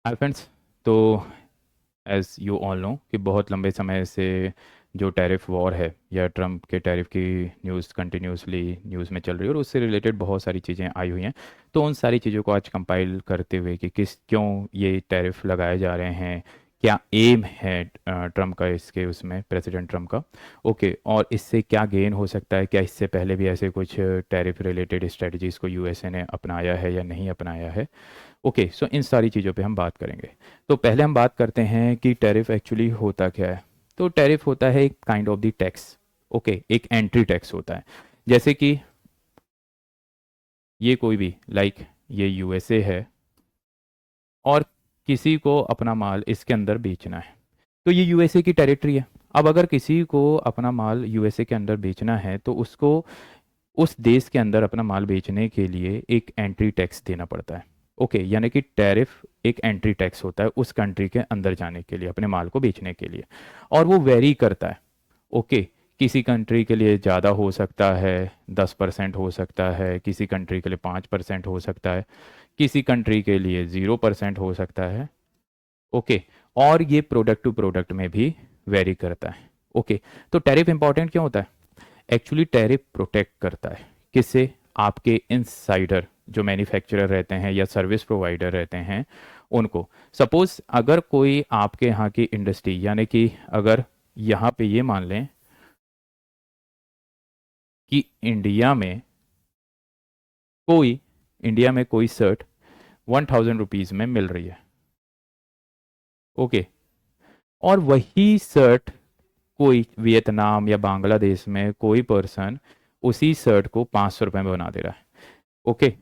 Hi friends. तो as you all know कि बहुत लंबे समय से जो टैरिफ वॉर है या ट्रम्प के टैरिफ की न्यूज़ कंटिन्यूसली न्यूज़ में चल रही है और उससे रिलेटेड बहुत सारी चीज़ें आई हुई हैं। तो उन सारी चीज़ों को आज कंपाइल करते हुए कि क्यों ये टैरिफ लगाए जा रहे हैं, क्या एम है ट्रम्प का, इसके उसमें प्रेसिडेंट ट्रम्प का। ओके, और इससे क्या गेन हो सकता है, क्या इससे पहले भी ऐसे कुछ टैरिफ रिलेटेड स्ट्रेटजीज़ को यूएसए ने अपनाया है या नहीं अपनाया है। ओके, सो इन सारी चीज़ों पे हम बात करेंगे। तो पहले हम बात करते हैं कि टैरिफ एक्चुअली होता क्या है। तो टैरिफ होता है एक kind of the tax. Okay, एक एंट्री टैक्स होता है। जैसे कि ये कोई भी ये यूएसए है और किसी को अपना माल इसके अंदर बेचना है, तो ये यूएसए की टेरिटरी है। अब अगर किसी को अपना माल यूएसए के अंदर बेचना है तो उसको उस देश के अंदर अपना माल बेचने के लिए एक एंट्री टैक्स देना पड़ता है। ओके, यानी कि टैरिफ एक एंट्री टैक्स होता है उस कंट्री के अंदर जाने के लिए, अपने माल को बेचने के लिए। और वो वेरी करता है। ओके, किसी कंट्री के लिए ज़्यादा हो सकता है, 10% हो सकता है, किसी कंट्री के लिए 5% हो सकता है, किसी कंट्री के लिए 0% हो सकता है। ओके, और ये प्रोडक्ट टू प्रोडक्ट में भी वेरी करता है। ओके, तो टैरिफ इंपॉर्टेंट क्यों होता है? एक्चुअली टैरिफ प्रोटेक्ट करता है किससे? आपके इनसाइडर जो मैन्युफैक्चरर रहते हैं या सर्विस प्रोवाइडर रहते हैं उनको। सपोज अगर कोई आपके यहाँ की इंडस्ट्री, यानी कि अगर यहाँ पे ये मान लें कि कोई इंडिया में कोई शर्ट 1000 रुपीज़ में मिल रही है। ओके, और वही शर्ट कोई वियतनाम या बांग्लादेश में कोई पर्सन उसी शर्ट को 500 रुपये में बना दे रहा है। ओके,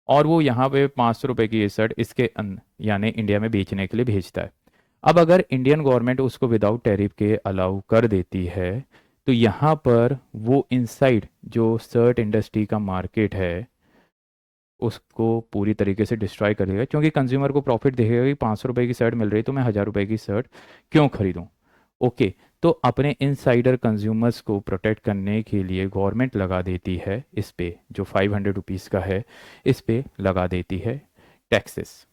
और वो यहाँ पे 500 रुपये की ये शर्ट यानी इंडिया में बेचने के लिए भेजता है। अब अगर इंडियन गवर्नमेंट उसको विदाउट टैरिफ के अलाउ कर देती है तो यहाँ पर वो इनसाइड जो शर्ट इंडस्ट्री का मार्केट है उसको पूरी तरीके से डिस्ट्रॉय करेगा, क्योंकि कंज्यूमर को प्रॉफिट दिखेगा कि 500 रुपये की शर्ट मिल रही है तो मैं 1000 रुपये की शर्ट क्यों खरीदूं। ओके, तो अपने इनसाइडर कंज्यूमर्स को प्रोटेक्ट करने के लिए गवर्नमेंट लगा देती है इस पे, जो 500 रुपीज़ का है इस पे लगा देती है टैक्सेस।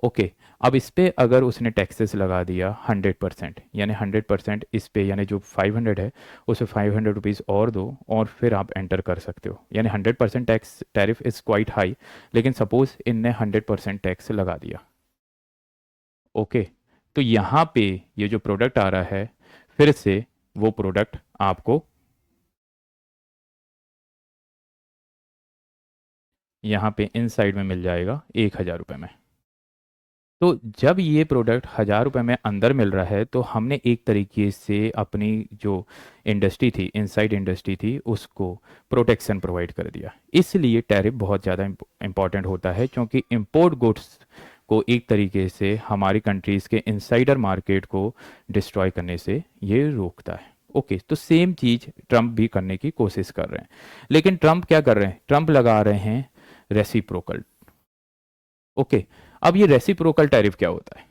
ओके, अब इस पे अगर उसने टैक्सेस लगा दिया 100%, यानी 100% इस पे, यानी जो 500 है उसे 500 रुपीज़ और दो और फिर आप एंटर कर सकते हो। यानी 100% tax tariff is quite high, लेकिन सपोज इनने 100% टैक्स लगा दिया। ओके, तो यहाँ पे ये जो प्रोडक्ट आ रहा है फिर से वो प्रोडक्ट आपको यहाँ पे इन साइड में मिल जाएगा 1000 रुपये में। तो जब ये प्रोडक्ट 1000 रुपये में अंदर मिल रहा है तो हमने एक तरीके से अपनी जो इंडस्ट्री थी, इनसाइड इंडस्ट्री थी, उसको प्रोटेक्शन प्रोवाइड कर दिया। इसलिए टैरिफ बहुत ज़्यादा इम्पॉर्टेंट होता है, क्योंकि इंपोर्ट गुड्स को एक तरीके से हमारी कंट्रीज़ के इनसाइडर मार्केट को डिस्ट्रॉय करने से ये रोकता है। ओके, तो सेम चीज़ ट्रम्प भी करने की कोशिश कर रहे हैं। लेकिन ट्रम्प क्या कर रहे हैं? ट्रम्प लगा रहे हैं रेसिप्रोकल। ओके, अब ये रेसिप्रोकल टैरिफ क्या होता है?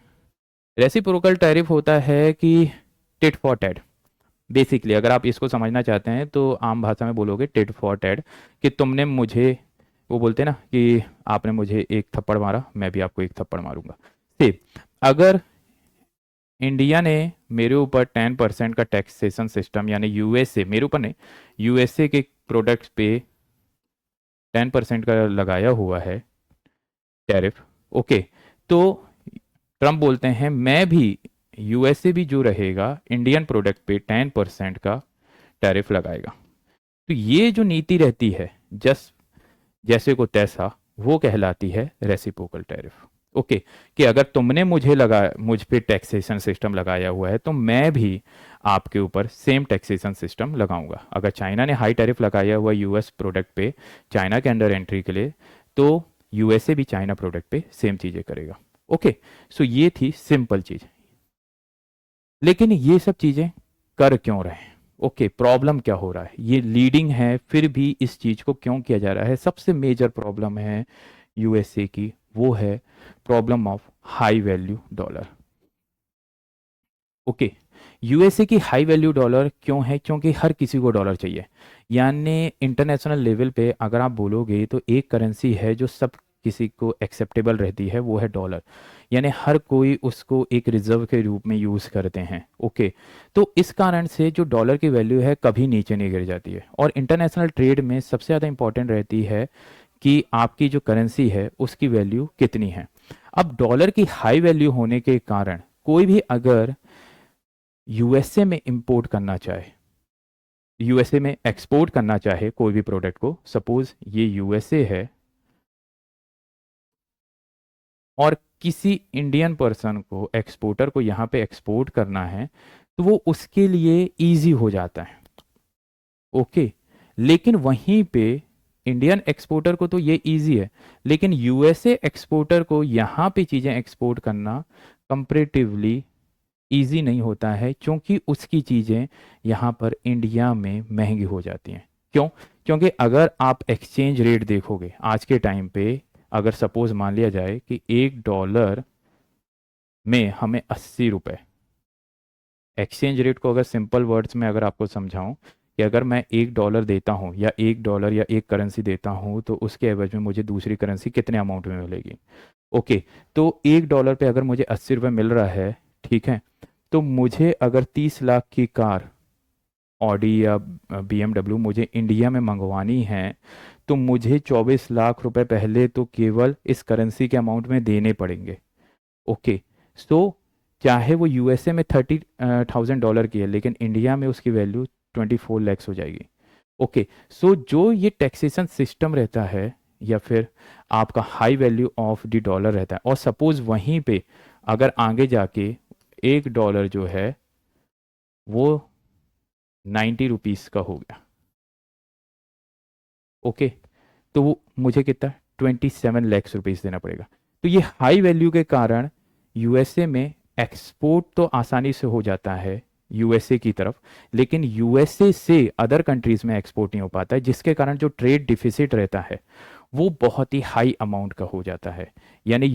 रेसिप्रोकल टैरिफ होता है कि टिट फॉर टैट। बेसिकली अगर आप इसको समझना चाहते हैं तो आम भाषा में बोलोगे टिट फॉर टैट, कि तुमने मुझे, वो बोलते हैं ना कि आपने मुझे एक थप्पड़ मारा, मैं भी आपको एक थप्पड़ मारूंगा। सेम, अगर इंडिया ने मेरे ऊपर 10% का टैक्सेशन सिस्टम, यानी यूएसए, मेरे ऊपर नहीं, यूएसए के प्रोडक्ट्स पे 10% का लगाया हुआ है टैरिफ। ओके, तो ट्रम्प बोलते हैं मैं भी, यूएसए भी जो रहेगा इंडियन प्रोडक्ट पे 10% का टैरिफ लगाएगा। तो ये जो नीति रहती है, जस्ट जैसे को तैसा, वो कहलाती है रेसिप्रोकल टैरिफ। ओके, कि अगर तुमने मुझ पे टैक्सेशन सिस्टम लगाया हुआ है तो मैं भी आपके ऊपर सेम टैक्सेशन सिस्टम लगाऊंगा। अगर चाइना ने हाई टैरिफ लगाया हुआ यूएस प्रोडक्ट पे चाइना के अंडर एंट्री के लिए, तो यूएसए भी चाइना प्रोडक्ट पे सेम चीज़ें करेगा। ओके, सो ये थी सिंपल चीज़। लेकिन ये सब चीज़ें कर क्यों रहे हैं? ओके, प्रॉब्लम क्या हो रहा है? ये लीडिंग है फिर भी इस चीज़ को क्यों किया जा रहा है? सबसे मेजर प्रॉब्लम है यूएसए की, वो है problem of high value dollar. Okay, USA की हाई वैल्यू डॉलर क्यों है? क्योंकि हर किसी को डॉलर चाहिए। यानी इंटरनेशनल लेवल पे अगर आप बोलोगे तो एक करेंसी है जो सब किसी को एक्सेप्टेबल रहती है वो है डॉलर, यानी हर कोई उसको एक रिजर्व के रूप में यूज़ करते हैं। ओके, तो इस कारण से जो डॉलर की वैल्यू है कभी नीचे नहीं गिर जाती है। और इंटरनेशनल ट्रेड में सबसे ज़्यादा इंपॉर्टेंट रहती है कि आपकी जो करेंसी है उसकी वैल्यू कितनी है। अब डॉलर की हाई वैल्यू होने के कारण कोई भी अगर यूएसए में इंपोर्ट करना चाहे, यूएसए में एक्सपोर्ट करना चाहे कोई भी प्रोडक्ट को, सपोज ये यूएसए है और किसी इंडियन पर्सन को, एक्सपोर्टर को यहाँ पे एक्सपोर्ट करना है, तो वो उसके लिए इजी हो जाता है। ओके, लेकिन वहीं पे इंडियन एक्सपोर्टर को तो ये इजी है, लेकिन यूएसए एक्सपोर्टर को यहाँ पे चीज़ें एक्सपोर्ट करना कंपैरेटिवली इजी नहीं होता है, क्योंकि उसकी चीज़ें यहाँ पर इंडिया में महंगी हो जाती हैं। क्यों? क्योंकि अगर आप एक्सचेंज रेट देखोगे आज के टाइम पे, अगर सपोज मान लिया जाए कि $1 में हमें 80 रुपये, एक्सचेंज रेट को अगर सिंपल वर्ड्स में अगर आपको समझाऊं कि अगर मैं $1 देता हूं या $1 या एक करेंसी देता हूं तो उसके एवज में मुझे दूसरी करेंसी कितने अमाउंट में मिलेगी। ओके, तो $1 पे अगर मुझे 80 रुपये मिल रहा है, ठीक है, तो मुझे अगर 30 लाख की कार ऑडी या BMW मुझे इंडिया में मंगवानी है, तो मुझे 24 लाख रुपए पहले तो केवल इस करेंसी के अमाउंट में देने पड़ेंगे। ओके, सो चाहे वो यूएसए में $30,000 की है, लेकिन इंडिया में उसकी वैल्यू 24 lakhs हो जाएगी। ओके, सो जो ये टैक्सेशन सिस्टम रहता है या फिर आपका high value of the dollar रहता है, और सपोज वहीं पे अगर आगे जाके $1 जो है वो 90 रुपीस का हो गया। ओके, तो वो मुझे कितना 27 lakhs रुपीस देना पड़ेगा। तो ये हाई वैल्यू के कारण यूएसए में एक्सपोर्ट तो आसानी से हो जाता है यूएसए की तरफ, लेकिन यूएसए से अदर कंट्रीज में एक्सपोर्ट नहीं हो पाता है, जिसके कारण जो ट्रेड डिफिसिट रहता है वो बहुत ही हाई अमाउंट का हो जाता है। यानी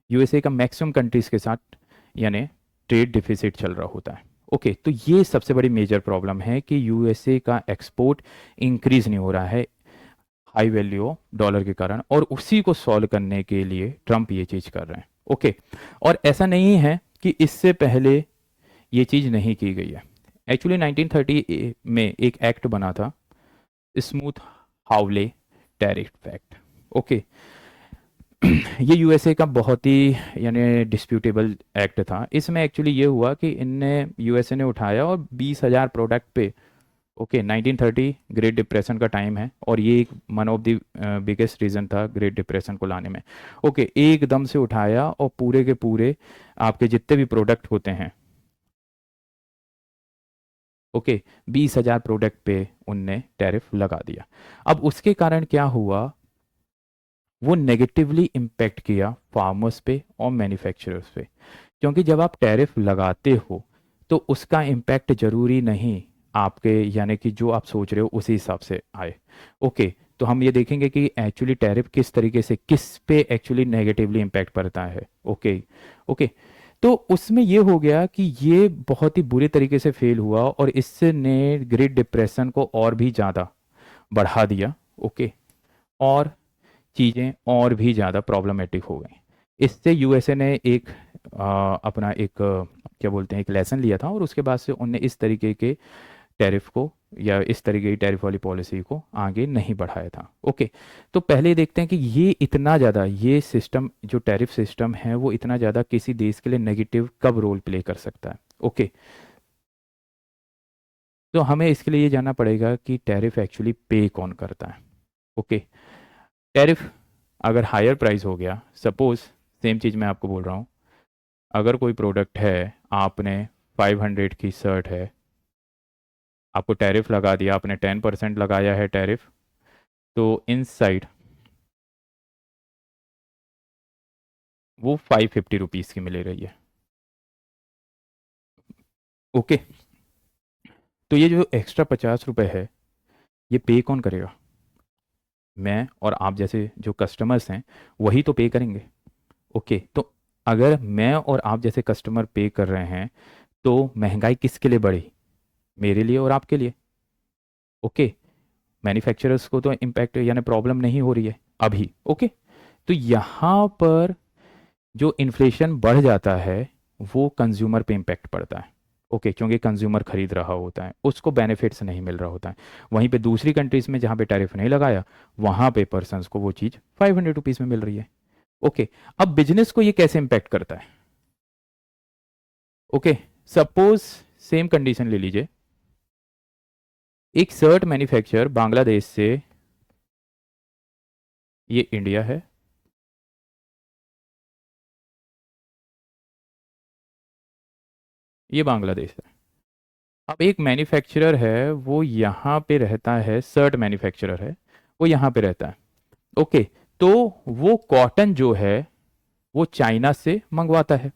यूएसए का मैक्सिमम कंट्रीज के साथ यानी ट्रेड डिफिसिट चल रहा होता है। ओके, तो ये सबसे बड़ी मेजर प्रॉब्लम है कि यूएसए का एक्सपोर्ट इंक्रीज नहीं हो रहा है हाई वैल्यू डॉलर के कारण, और उसी को सॉल्व करने के लिए ट्रंप ये चीज़ कर रहे हैं। ओके, और ऐसा नहीं है कि इससे पहले ये चीज़ नहीं की गई है। एक्चुअली 1930 में एक एक्ट बना था, स्मूथ हाउले टैरिफ एक्ट। ओके, ये यूएसए का बहुत ही यानी डिस्प्यूटेबल एक्ट था। इसमें एक्चुअली ये हुआ कि इनने यूएसए ने उठाया और 20,000 प्रोडक्ट पे, ओके, 1930 ग्रेट डिप्रेशन का टाइम है और ये एक one of the biggest reason था ग्रेट डिप्रेशन को लाने में। ओके, एकदम से उठाया और पूरे के पूरे आपके जितने भी प्रोडक्ट होते हैं, ओके, 20,000 प्रोडक्ट पे उनने टैरिफ लगा दिया। अब उसके कारण क्या हुआ, वो नेगेटिवली इम्पेक्ट किया फार्मर्स पे और मैन्युफैक्चरर्स पे, क्योंकि जब आप टैरिफ लगाते हो तो उसका इम्पैक्ट जरूरी नहीं आपके यानी कि जो आप सोच रहे हो उसी हिसाब से आए। ओके, तो हम ये देखेंगे कि एक्चुअली टैरिफ किस तरीके से किस पे एक्चुअली नेगेटिवली इम्पैक्ट पड़ता है। ओके, ओके, तो उसमें ये हो गया कि ये बहुत ही बुरे तरीके से फेल हुआ और इससे ने ग्रेट डिप्रेशन को और भी ज़्यादा बढ़ा दिया। ओके, और चीज़ें और भी ज़्यादा प्रॉब्लमेटिक हो गई। इससे यूएसए ने एक अपना एक क्या बोलते हैं एक लेसन लिया था और उसके बाद से उनने इस तरीके के टैरिफ को या इस तरीके की टैरिफ वाली पॉलिसी को आगे नहीं बढ़ाया था। ओके, तो पहले देखते हैं कि ये इतना ज़्यादा ये सिस्टम जो टैरिफ सिस्टम है वो इतना ज़्यादा किसी देश के लिए नेगेटिव कब रोल प्ले कर सकता है। ओके, तो हमें इसके लिए ये जानना पड़ेगा कि टैरिफ एक्चुअली पे कौन करता है। ओके, टैरिफ अगर हायर प्राइस हो गया, सपोज सेम चीज़ मैं आपको बोल रहा हूँ, अगर कोई प्रोडक्ट है, आपने 500 की शर्ट है, आपको टैरिफ लगा दिया, आपने 10% लगाया है टैरिफ, तो इनसाइड वो 550 रुपीज़ की मिल रही है। ओके, तो ये जो एक्स्ट्रा 50 रुपये है ये पे कौन करेगा? मैं और आप जैसे जो कस्टमर्स हैं वही तो पे करेंगे। ओके, तो अगर मैं और आप जैसे कस्टमर पे कर रहे हैं तो महंगाई किसके लिए बढ़ी? मेरे लिए और आपके लिए। ओके, मैन्युफैक्चरर्स को तो इम्पैक्ट यानी प्रॉब्लम नहीं हो रही है अभी। ओके, तो यहाँ पर जो इन्फ्लेशन बढ़ जाता है वो कंज्यूमर पे इम्पैक्ट पड़ता है। ओके, क्योंकि कंज्यूमर खरीद रहा होता है, उसको बेनिफिट्स नहीं मिल रहा होता है। वहीं पे दूसरी कंट्रीज में जहाँ पे टैरिफ नहीं लगाया, वहाँ पे पर्सनस को वो चीज़ 500 रुपीज़ में मिल रही है। ओके, अब बिजनेस को ये कैसे इम्पैक्ट करता है? ओके, सपोज सेम कंडीशन ले लीजिए, एक शर्ट मैन्युफैक्चर बांग्लादेश से, ये इंडिया है, ये बांग्लादेश है। अब एक मैन्युफैक्चरर है, वो यहाँ पे रहता है, शर्ट मैन्युफैक्चरर है, वो यहाँ पे रहता है। ओके, तो वो कॉटन जो है वो चाइना से मंगवाता है।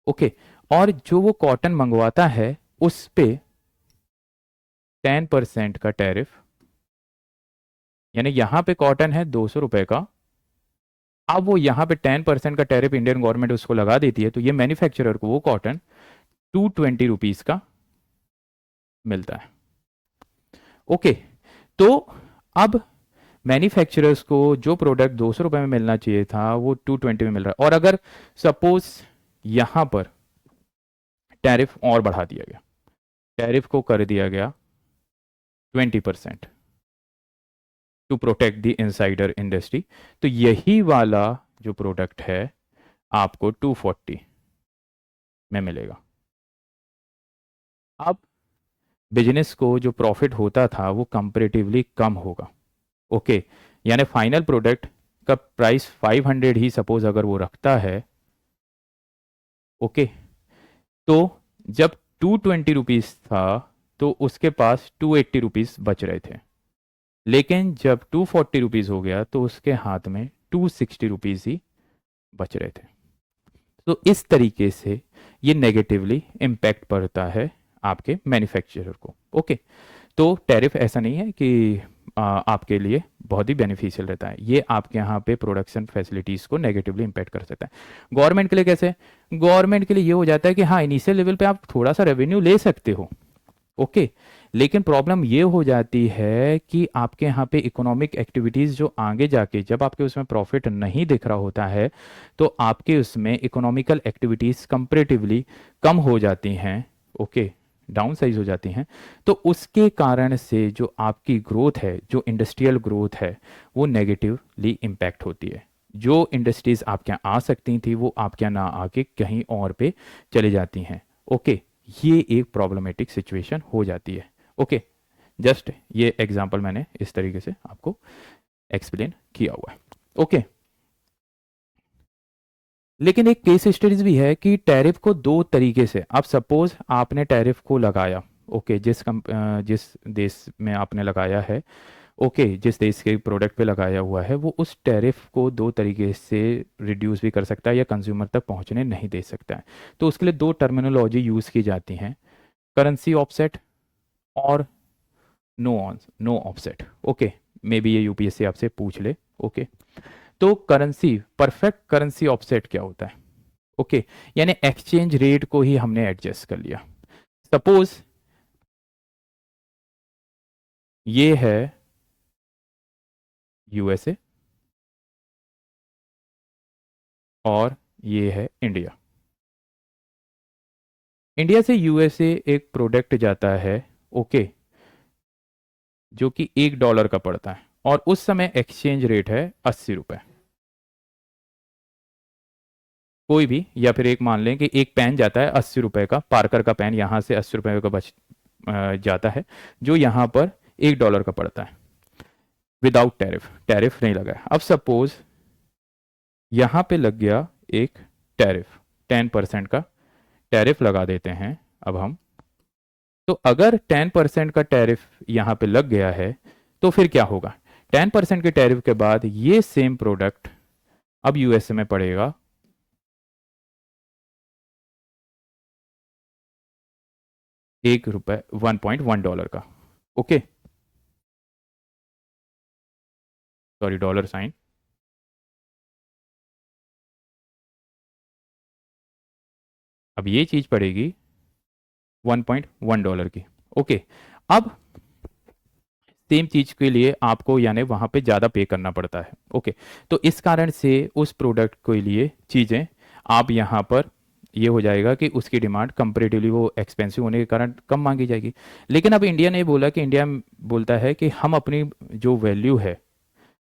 ओके, और जो वो कॉटन मंगवाता है उस पे 10% का टैरिफ, यानी यहाँ पे कॉटन है 200 रुपए का, अब वो यहाँ पे 10% का टैरिफ इंडियन गवर्नमेंट उसको लगा देती है, तो ये मैन्युफैक्चरर को वो कॉटन 220 रुपीज़ का मिलता है। ओके, तो अब मैन्युफैक्चरर्स को जो प्रोडक्ट 200 रुपये में मिलना चाहिए था वो 220 में मिल रहा है। और अगर सपोज यहाँ पर टैरिफ और बढ़ा दिया गया, टैरिफ को कर दिया गया 20% to protect the insider industry, तो यही वाला जो प्रोडक्ट है आपको 240 में मिलेगा। अब बिजनेस को जो प्रॉफिट होता था वो कंपेरेटिवली कम होगा। ओके, यानी फाइनल प्रोडक्ट का प्राइस 500 ही सपोज अगर वो रखता है, ओके, तो जब 220 रुपीज़ था तो उसके पास 280 रुपीज़ बच रहे थे, लेकिन जब 240 रुपीज़ हो गया तो उसके हाथ में 260 रुपीज़ ही बच रहे थे। तो इस तरीके से ये नेगेटिवली इम्पैक्ट पड़ता है आपके मैन्युफैक्चरर को। ओके, तो टैरिफ ऐसा नहीं है कि आपके लिए बहुत ही बेनिफिशियल रहता है, ये आपके यहाँ पे प्रोडक्शन फैसिलिटीज़ को नेगेटिवली इम्पैक्ट कर सकता है। गवर्नमेंट के लिए कैसे? गवर्नमेंट के लिए ये हो जाता है कि हाँ, इनिशियल लेवल पे आप थोड़ा सा रेवेन्यू ले सकते हो। ओके, लेकिन प्रॉब्लम ये हो जाती है कि आपके यहाँ पे इकोनॉमिक एक्टिविटीज़ जो आगे जाके जब आपके उसमें प्रॉफिट नहीं दिख रहा होता है, तो आपके उसमें इकोनॉमिकल एक्टिविटीज़ कंपेरेटिवली कम हो जाती हैं। ओके, डाउन साइज हो जाती हैं। तो उसके कारण से जो आपकी ग्रोथ है, जो इंडस्ट्रियल ग्रोथ है, वो नेगेटिवली इम्पैक्ट होती है। जो इंडस्ट्रीज़ आपके यहाँ आ सकती थी वो आपके यहाँ ना आके कहीं और पे चले जाती हैं। ओके, ये एक प्रॉब्लमेटिक सिचुएशन हो जाती है। ओके, जस्ट ये एग्जांपल मैंने इस तरीके से आपको एक्सप्लेन किया हुआ है। ओके, लेकिन एक केस स्टडीज भी है कि टैरिफ को दो तरीके से, अब सपोज आपने टैरिफ को लगाया, ओके, जिस देश में आपने लगाया है, ओके, जिस देश के प्रोडक्ट पे लगाया हुआ है, वो उस टैरिफ को दो तरीके से रिड्यूस भी कर सकता है या कंज्यूमर तक पहुंचने नहीं दे सकता है। तो उसके लिए दो टर्मिनोलॉजी यूज़ की जाती हैं, करेंसी ऑफसेट और no offset. Okay, maybe ये यूपीएससी आपसे पूछ ले। ओके, तो करेंसी, परफेक्ट करेंसी ऑफसेट क्या होता है? ओके, यानी एक्सचेंज रेट को ही हमने एडजस्ट कर लिया। सपोज ये है यूएसए और ये है इंडिया। इंडिया से यूएसए एक प्रोडक्ट जाता है, ओके, जो कि $1 का पड़ता है और उस समय एक्सचेंज रेट है 80 रुपये। कोई भी, या फिर एक मान लें कि एक पेन जाता है 80 रुपये का, पार्कर का पेन यहाँ से 80 रुपये का जाता है, जो यहाँ पर $1 का पड़ता है विदाउट टैरिफ, टैरिफ नहीं लगा है। अब सपोज यहाँ पे लग गया एक टैरिफ, 10% का टैरिफ लगा देते हैं अब हम। तो अगर 10% का टैरिफ यहाँ पे लग गया है तो फिर क्या होगा? 10% के टैरिफ के बाद ये सेम प्रोडक्ट अब यूएसए में पड़ेगा $1, $1.1 का। ओके, सॉरी, डॉलर साइन, अब ये चीज पड़ेगी $1.1 की। ओके, अब सेम चीज़ के लिए आपको यानी वहाँ पे ज़्यादा पे करना पड़ता है। ओके, तो इस कारण से उस प्रोडक्ट के लिए चीज़ें आप यहाँ पर ये हो जाएगा कि उसकी डिमांड कंपेरेटिवली वो एक्सपेंसिव होने के कारण कम मांगी जाएगी। लेकिन अब इंडिया ने बोला कि इंडिया बोलता है कि हम अपनी जो वैल्यू है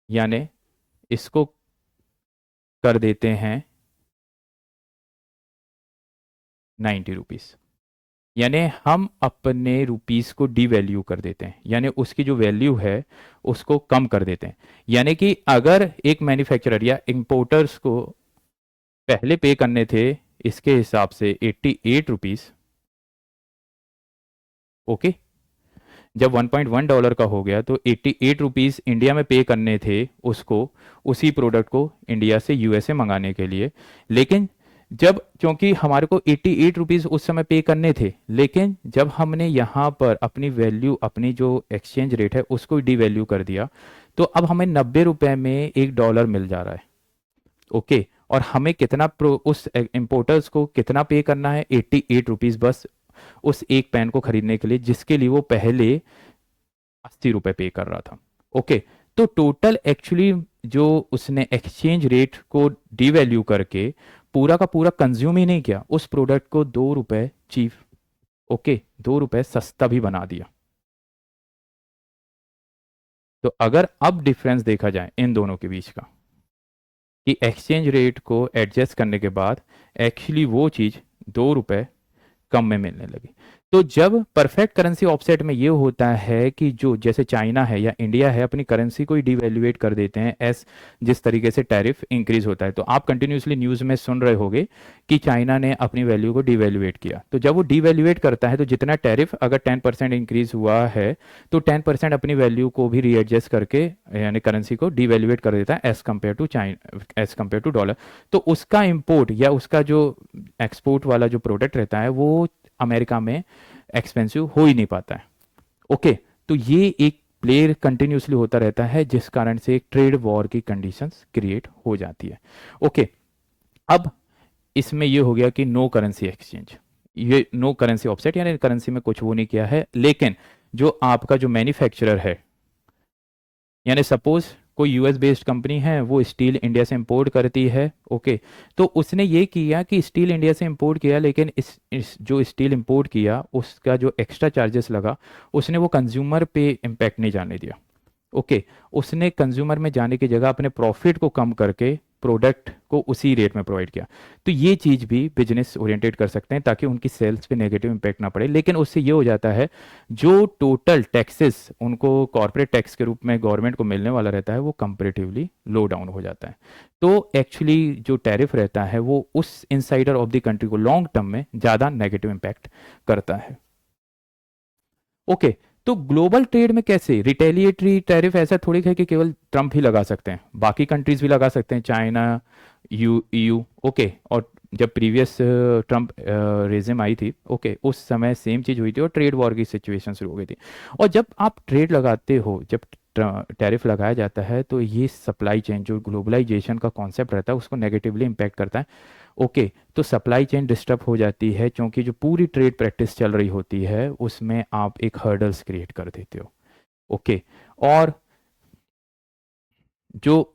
यानी इसको कर देते हैं 90 रुपीज़, यानी हम अपने रुपीस को डीवैल्यू कर देते हैं, यानी उसकी जो वैल्यू है उसको कम कर देते हैं। यानी कि अगर एक मैन्युफैक्चरर या इंपोर्टर्स को पहले पे करने थे इसके हिसाब से 88 रुपीज़, ओके, जब $1.1 का हो गया तो 88 रुपीज़ इंडिया में पे करने थे उसको, उसी प्रोडक्ट को इंडिया से यूएसए मंगाने के लिए। लेकिन जब क्योंकि हमारे को 88 रुपीज़ उस समय पे करने थे, लेकिन जब हमने यहाँ पर अपनी वैल्यू, अपनी जो एक्सचेंज रेट है उसको डिवैल्यू कर दिया, तो अब हमें 90 रुपए में $1 मिल जा रहा है। ओके, और हमें कितना उस इम्पोर्टर्स को कितना पे करना है? 88 रुपीज़ बस उस एक पेन को खरीदने के लिए, जिसके लिए वो पहले 80 रुपए पे कर रहा था। ओके, तो टोटल एक्चुअली जो उसने एक्सचेंज रेट को डिवैल्यू करके पूरा का पूरा कंज्यूम ही नहीं किया, उस प्रोडक्ट को 2 रुपए चीप, ओके, 2 रुपए सस्ता भी बना दिया। तो अगर अब डिफरेंस देखा जाए इन दोनों के बीच का कि एक्सचेंज रेट को एडजस्ट करने के बाद एक्चुअली वो चीज़ 2 रुपए कम में मिलने लगी। तो जब परफेक्ट करेंसी ऑफसेट में ये होता है कि जो जैसे चाइना है या इंडिया है अपनी करेंसी को ही डिवैल्यूएट कर देते हैं एस जिस तरीके से टैरिफ इंक्रीज होता है, तो आप कंटिन्यूसली न्यूज़ में सुन रहे होंगे कि चाइना ने अपनी वैल्यू को डिवैल्यूएट किया। तो जब वो डिवैल्यूएट करता है तो जितना टैरिफ अगर 10% इंक्रीज हुआ है तो 10% अपनी वैल्यू को भी रीएडजस्ट करके यानी करेंसी को डिवैल्यूएट कर देता है as compare to as compare to dollar. तो उसका इम्पोर्ट या उसका जो एक्सपोर्ट वाला जो प्रोडक्ट रहता है वो अमेरिका में एक्सपेंसिव हो ही नहीं पाता है। ओके, तो ये एक प्लेयर कंटिन्यूसली होता रहता है जिस कारण से एक ट्रेड वॉर की कंडीशंस क्रिएट हो जाती है। ओके, अब इसमें ये हो गया कि नो करेंसी एक्सचेंज, ये नो करेंसी ऑफसेट यानी करेंसी में कुछ वो नहीं किया है। लेकिन जो आपका जो मैन्युफैक्चरर है यानी सपोज कोई यूएस बेस्ड कंपनी है वो स्टील इंडिया से इंपोर्ट करती है, ओके, तो उसने ये किया कि स्टील इंडिया से इंपोर्ट किया, लेकिन इस जो स्टील इंपोर्ट किया उसका जो एक्स्ट्रा चार्जेस लगा उसने वो कंज्यूमर पे इम्पैक्ट नहीं जाने दिया। ओके, उसने कंज्यूमर में जाने की जगह अपने प्रॉफिट को कम करके प्रोडक्ट को उसी रेट में प्रोवाइड किया। तो ये चीज़ भी बिजनेस ओरिएंटेड कर सकते हैं ताकि उनकी सेल्स पे नेगेटिव इम्पैक्ट ना पड़े। लेकिन उससे ये हो जाता है जो टोटल टैक्सेस उनको कॉर्पोरेट टैक्स के रूप में गवर्नमेंट को मिलने वाला रहता है वो कंपेरेटिवली लो डाउन हो जाता है। तो एक्चुअली जो टैरिफ रहता है वो उस इनसाइडर ऑफ द कंट्री को लॉन्ग टर्म में ज़्यादा नेगेटिव इम्पैक्ट करता है। ओके, तो ग्लोबल ट्रेड में कैसे रिटेलिएटरी टैरिफ ऐसा थोड़ी है कि केवल ट्रम्प ही लगा सकते हैं, बाकी कंट्रीज भी लगा सकते हैं, चाइना, ईयू, ओके। और जब प्रीवियस ट्रम्प रेजिम आई थी, ओके, उस समय सेम चीज़ हुई थी और ट्रेड वॉर की सिचुएशन शुरू हो गई थी। और जब आप ट्रेड लगाते हो, जब टैरिफ लगाया जाता है तो ये सप्लाई चेन जो ग्लोबलाइजेशन का कॉन्सेप्ट रहता है उसको नेगेटिवली इम्पैक्ट करता है। ओके, तो सप्लाई चेन डिस्टर्ब हो जाती है क्योंकि जो पूरी ट्रेड प्रैक्टिस चल रही होती है उसमें आप एक हर्डल्स क्रिएट कर देते हो। ओके, और जो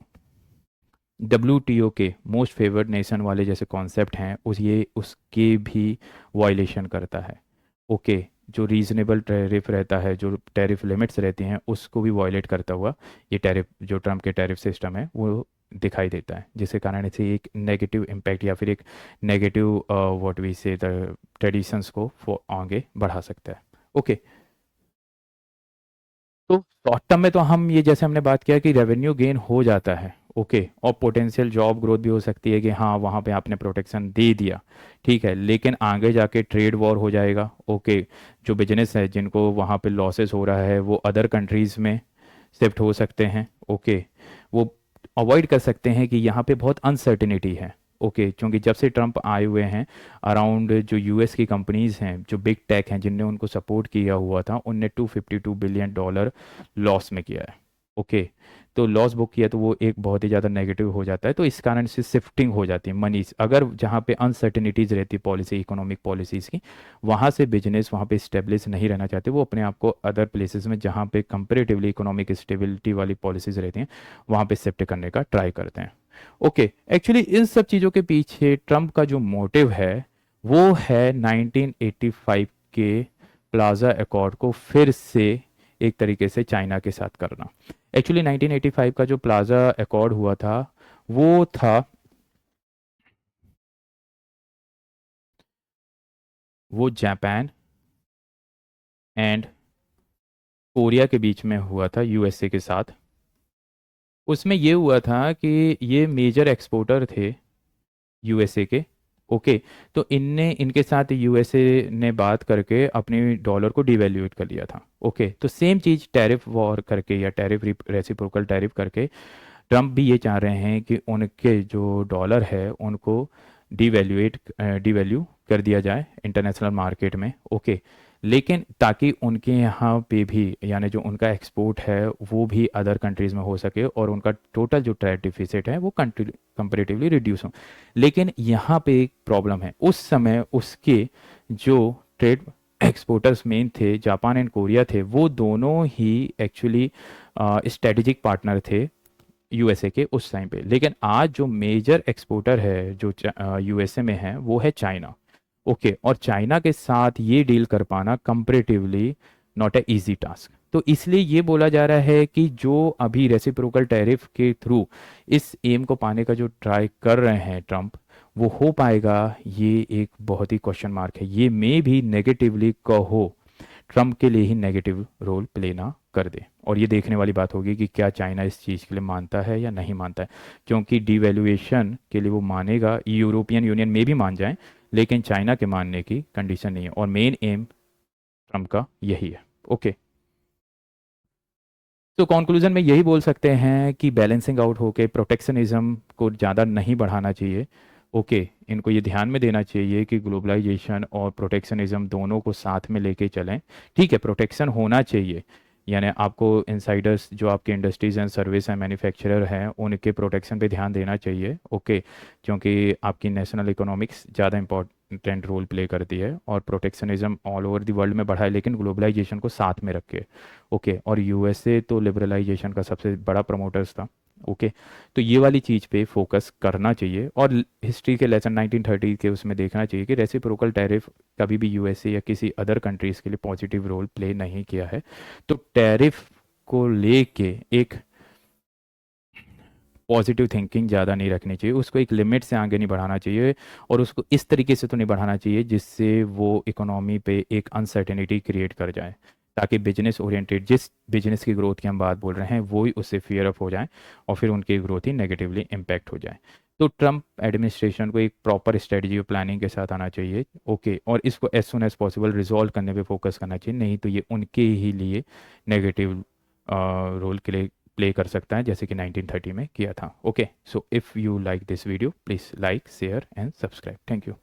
WTO के मोस्ट फेवर्ड नेशन वाले जैसे कॉन्सेप्ट हैं उसके भी वायलेशन करता है। ओके, जो रीजनेबल टैरिफ रहता है, जो टैरिफ लिमिट्स रहती हैं उसको भी वायलेट करता हुआ ये टैरिफ जो ट्रम्प के टैरिफ सिस्टम है वो दिखाई देता है, जिसके कारण इसे एक नेगेटिव इम्पैक्ट या फिर एक नेगेटिव व्हाट वी से द ट्रेडिशंस को आगे बढ़ा सकता है। ओके, तो शॉर्ट टर्म में तो हम ये जैसे हमने बात किया कि रेवेन्यू गेन हो जाता है, ओके, और पोटेंशियल जॉब ग्रोथ भी हो सकती है कि हाँ वहाँ पे आपने प्रोटेक्शन दे दिया, ठीक है, लेकिन आगे जाके ट्रेड वॉर हो जाएगा। ओके, जो बिजनेस है जिनको वहाँ पे लॉसेस हो रहा है वो अदर कंट्रीज़ में शिफ्ट हो सकते हैं। ओके, वो अवॉइड कर सकते हैं कि यहाँ पे बहुत अनसर्टिनिटी है। ओके, क्योंकि जब से ट्रम्प आए हुए हैं अराउंड जो यूएस की कंपनीज हैं जो बिग टेक हैं जिनने उनको सपोर्ट किया हुआ था उनने $252 बिलियन लॉस में किया है। ओके, तो लॉस बुक किया तो वो एक बहुत ही ज़्यादा नेगेटिव हो जाता है, तो इस कारण से शिफ्टिंग हो जाती है मनी। अगर जहाँ पे अनसर्टेनिटीज़ रहती है पॉलिसी, इकोनॉमिक पॉलिसीज़ की, वहाँ से बिजनेस वहाँ पे स्टेब्लिश नहीं रहना चाहते, वो अपने आप को अदर प्लेसेस में जहाँ पे कंपेरेटिवली इकोनॉमिक स्टेबिलिटी वाली पॉलिसीज़ रहती हैं वहाँ पे शिफ्ट करने का ट्राई करते हैं। ओके, एक्चुअली इन सब चीज़ों के पीछे ट्रम्प का जो मोटिव है वो है 1985 के प्लाजा अकॉर्ड को फिर से एक तरीके से चाइना के साथ करना। एक्चुअली 1985 का जो प्लाजा अकॉर्ड हुआ था वो था, वो जापान एंड कोरिया के बीच में हुआ था, यूएसए के साथ। उसमें ये हुआ था कि ये मेजर एक्सपोर्टर थे यूएसए के। ओके, तो इनने इनके साथ यूएसए ने बात करके अपने डॉलर को डिवैल्यूएट कर लिया था। ओके, तो सेम चीज़ टैरिफ वॉर करके या टैरिफ रेसिप्रोकल टैरिफ करके ट्रम्प भी ये चाह रहे हैं कि उनके जो डॉलर है उनको डिवैल्यू कर दिया जाए इंटरनेशनल मार्केट में। ओके, लेकिन ताकि उनके यहाँ पे भी, यानी जो उनका एक्सपोर्ट है वो भी अदर कंट्रीज़ में हो सके और उनका टोटल जो ट्रेड डिफिसिट है वो कंपेरेटिवली रिड्यूस हो। लेकिन यहाँ पे एक प्रॉब्लम है, उस समय उसके जो ट्रेड एक्सपोर्टर्स मेन थे जापान एंड कोरिया थे, वो दोनों ही एक्चुअली स्ट्रेटेजिक पार्टनर थे यूएसए के उस टाइम पे। लेकिन आज जो मेजर एक्सपोर्टर है जो यूएसए में है वो है चाइना। ओके, और चाइना के साथ ये डील कर पाना comparatively not a easy task. तो इसलिए ये बोला जा रहा है कि जो अभी रेसिप्रोकल टैरिफ के थ्रू इस एम को पाने का जो ट्राई कर रहे हैं ट्रम्प, वो हो पाएगा, ये एक बहुत ही क्वेश्चन मार्क है। ये मे भी नेगेटिवली कहो ट्रम्प के लिए ही नेगेटिव रोल प्ले ना कर दे। और ये देखने वाली बात होगी कि क्या चाइना इस चीज़ के लिए मानता है या नहीं मानता है, क्योंकि डिवैल्यूएशन के लिए वो मानेगा, यूरोपियन यूनियन में भी मान जाए, लेकिन चाइना के मानने की कंडीशन नहीं है। और मेन एम ट्रम्प का यही है। ओके, तो कंक्लूजन में यही बोल सकते हैं कि बैलेंसिंग आउट होके प्रोटेक्शनिज्म को ज़्यादा नहीं बढ़ाना चाहिए। ओके, इनको ये ध्यान में देना चाहिए कि ग्लोबलाइजेशन और प्रोटेक्शनिज्म दोनों को साथ में लेके चलें। ठीक है, प्रोटेक्शन होना चाहिए, यानी आपको इनसाइडर्स जो आपके industries and service and manufacturer हैं उनके प्रोटेक्शन पे ध्यान देना चाहिए। ओके, क्योंकि आपकी नेशनल इकोनॉमिक्स ज़्यादा इंपॉर्टेंट रोल प्ले करती है, और protectionism all over the world में बढ़ा है लेकिन ग्लोबलाइजेशन को साथ में रखे। ओके, और यूएसए तो लिबरलाइजेशन का सबसे बड़ा प्रमोटर्स था। ओके, तो ये वाली चीज़ पे फोकस करना चाहिए, और हिस्ट्री के लेसन 1930 के उसमें देखना चाहिए कि रेसिप्रोकल टैरिफ कभी भी यूएसए या किसी अदर कंट्रीज़ के लिए पॉजिटिव रोल प्ले नहीं किया है। तो टैरिफ को लेके एक पॉजिटिव थिंकिंग ज़्यादा नहीं रखनी चाहिए, उसको एक लिमिट से आगे नहीं बढ़ाना चाहिए, और उसको इस तरीके से तो नहीं बढ़ाना चाहिए जिससे वो इकोनॉमी पे एक अनसर्टेनिटी क्रिएट कर जाए, ताकि बिजनेस ओरिएंटेड जिस बिजनेस की ग्रोथ की हम बात बोल रहे हैं वो ही उससे फियर अप हो जाए और फिर उनकी ग्रोथ ही नेगेटिवली इम्पैक्ट हो जाए। तो ट्रम्प एडमिनिस्ट्रेशन को एक प्रॉपर स्ट्रेटजी और प्लानिंग के साथ आना चाहिए। ओके, और इसको as soon as possible resolve करने पे फोकस करना चाहिए, नहीं तो ये उनके ही लिए नेगेटिव रोल प्ले कर सकता है, जैसे कि 1930 में किया था। Okay, so if you like this video please like share and subscribe. Thank you.